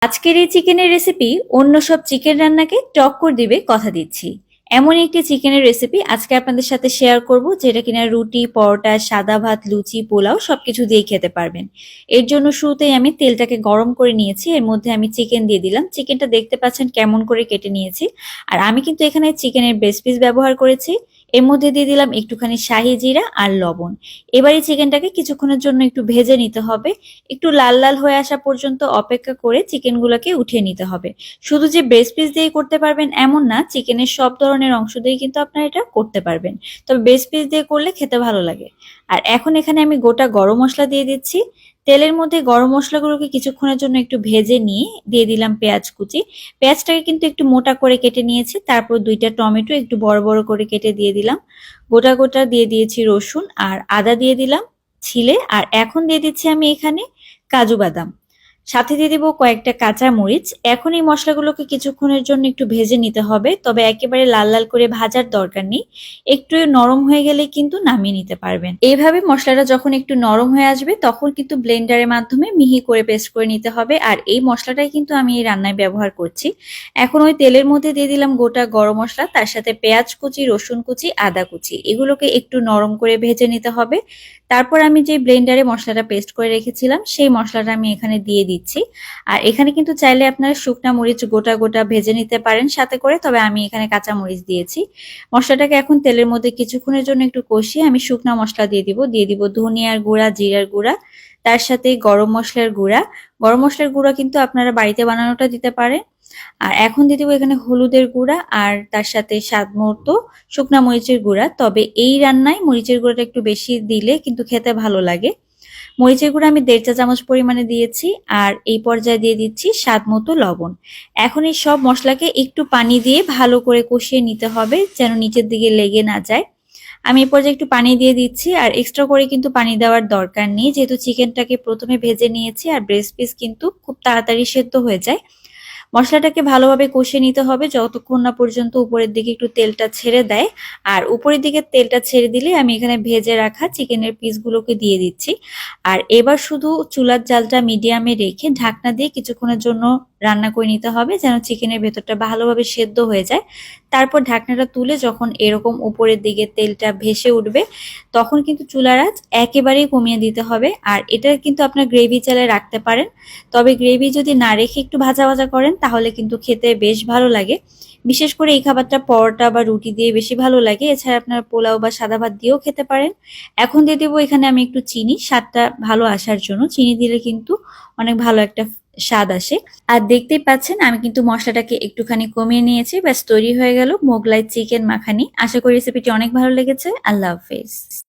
আজকের এই চিকেনের রেসিপি অন্য সব চিকেন রান্নাকে টক্কর দিবে কথা দিচ্ছি। এমন একটি চিকেনের রেসিপি আজকে আপনাদের সাথে শেয়ার করব, যেটা কিনা রুটি, পরোটা, সাদা ভাত, লুচি, পোলাও সবকিছু দিয়ে খেতে পারবেন। এর জন্য শুরুতেই আমি তেলটাকে গরম করে নিয়েছি, এর মধ্যে আমি চিকেন দিয়ে দিলাম। চিকেনটা দেখতে পাচ্ছেন কেমন করে কেটে নিয়েছি। আর আমি কিন্তু এখানে চিকেনের বেস্ট পিস ব্যবহার করেছি। এর মধ্যে দিয়ে দিলাম একটুখানি শাহি জিরা আর লবণ। এবার এই চিকেনটাকে কিছুক্ষণের জন্য একটু ভেজে নিতে হবে। একটু লাল লাল হয়ে আসা পর্যন্ত অপেক্ষা করে চিকেনগুলোকে উঠিয়ে নিতে হবে। শুধু যে ব্রেস্ট পিস দিয়ে করতে পারবেন এমন না, চিকেনের সব ধরনের অংশ দিয়ে কিন্তু আপনারা এটা করতে পারবেন। তবে ব্রেস্ট পিস দিয়ে করলে খেতে ভালো লাগে। আর এখন এখানে আমি গোটা গরম মশলা দিয়ে দিচ্ছি। তেলের মধ্যে গরম মশলাগুলোকে কিছুক্ষণের জন্য একটু ভেজে নিয়ে দিয়ে দিলাম পেঁয়াজ কুচি। পেঁয়াজটাকে কিন্তু একটু মোটা করে কেটে নিয়েছি, তারপর দুইটা টমেটো একটু বড় বড় করে কেটে দিয়ে দিলাম। গোটা গোটা দিয়ে দিয়েছি রসুন আর আদা দিয়ে দিলাম ছিলে। আর এখন দিয়ে দিচ্ছি আমি এখানে কাজু বাদাম, সাথে দিয়ে দিব কয়েকটা কাঁচা মরিচ। এখন এই মশলাগুলোকে কিছুক্ষণের জন্য একটু ভেজে নিতে হবে, তবে একেবারে লাল লাল করে ভাজার দরকার নেই। একটু নরম হয়ে গেলে কিন্তু নামিয়ে নিতে পারবেন। এইভাবে মশলাটা যখন একটু নরম হয়ে আসবে তখন কিন্তু ব্লেন্ডারের মাধ্যমে মিহি করে পেস্ট করে নিতে হবে। আর এই মশলাটাই কিন্তু আমি এই রান্নায় ব্যবহার করছি। এখন ওই তেলের মধ্যে দিয়ে দিলাম গোটা গরম মশলা, তার সাথে পেঁয়াজ কুচি, রসুন কুচি, আদা কুচি, এগুলোকে একটু নরম করে ভেজে নিতে হবে। তারপর আমি যে ব্লেন্ডারে মশলাটা পেস্ট করে রেখেছিলাম সেই মশলাটা আমি এখানে দিয়ে দিচ্ছি। আর এখানে কিন্তু চাইলে আপনারা শুকনা মরিচ গোটা গোটা ভেজে নিতে পারেন সাথে করে, তবে আমি এখানে কাঁচা মরিচ দিয়েছি। মশলাটাকে এখন তেলের মধ্যে কিছুক্ষণের জন্য একটু কষিয়ে আমি শুকনা মশলা দিয়ে দিব ধনিয়ার গুঁড়া, জিরার গুঁড়া, তার সাথে গরম মশলার গুঁড়া। গরম মশলার গুঁড়া কিন্তু আপনারা বাড়িতে বানানোটা দিতে পারেন। আর এখন দিয়ে দিব এখানে হলুদের গুঁড়া আর তার সাথে স্বাদ মতো শুকনা মরিচের গুঁড়া। তবে এই রান্নায় মরিচের গুঁড়াটা একটু বেশি দিলে কিন্তু খেতে ভালো লাগে। মরিচের গুঁড়া আমি 1.5 চা চামচ পরিমাণে দিয়েছি। আর এই পর্যায়ে দিয়ে দিচ্ছি স্বাদ মতো লবণ। এখন এই সব মশলাকে একটু পানি দিয়ে ভালো করে কষিয়ে নিতে হবে, যেন নিচের দিকে লেগে না যায়। আমি এই পর্যায়ে একটু পানি দিয়ে দিচ্ছি, আর এক্সট্রা করে কিন্তু পানি দেওয়ার দরকার নেই, যেহেতু চিকেনটাকে প্রথমে ভেজে নিয়েছি আর ব্রেস্ট পিস কিন্তু খুব তাড়াতাড়ি সেদ্ধ হয়ে যায়। মশলাটাকে ভালোভাবে কষিয়ে নিতে হবে যতক্ষণ না পর্যন্ত উপরের দিকে একটু তেলটা ছেড়ে দেয়। আর উপরের দিকে তেলটা ছেড়ে দিলে আমি এখানে ভেজে রাখা চিকেনের পিসগুলোকে দিয়ে দিচ্ছি। আর এবার শুধু চুলার জালটা মিডিয়ামে রেখে ঢাকনা দিয়ে কিছুক্ষণের জন্য রান্না করে নিতে হবে, যেন চিকেনের ভেতরটা ভালোভাবে সেদ্ধ হয়ে যায়। তারপর ঢাকনাটা তুলে যখন এরকম উপরের দিকে তেলটা ভেসে উঠবে তখন কিন্তু চুলার আঁচ একেবারেই কমিয়ে দিতে হবে। আর এটা কিন্তু আপনার গ্রেভি চালে রাখতে পারেন, তবে গ্রেভি যদি না রেখে একটু ভাজা ভাজা করেন তাহলে কিন্তু খেতে বেশ ভালো লাগে। বিশেষ করে এই খাবারটা পরোটা বা রুটি দিয়ে বেশি ভালো লাগে। এছাড়া আপনারা পোলাও বা সাদা ভাত দিয়েও খেতে পারেন। এখন দিয়ে দেবো এখানে আমি একটু চিনি, স্বাদটা ভালো আসার জন্য। চিনি দিলে কিন্তু অনেক ভালো একটা স্বাদ আসে। আর দেখতেই পাচ্ছেন আমি কিন্তু মশলাটাকে একটুখানি কমিয়ে নিয়েছি। ব্যাস তৈরি হয়ে গেল মোগলাই চিকেন মাখানি। আশা করি রেসিপিটি অনেক ভালো লেগেছে। আল্লাহ হাফেজ।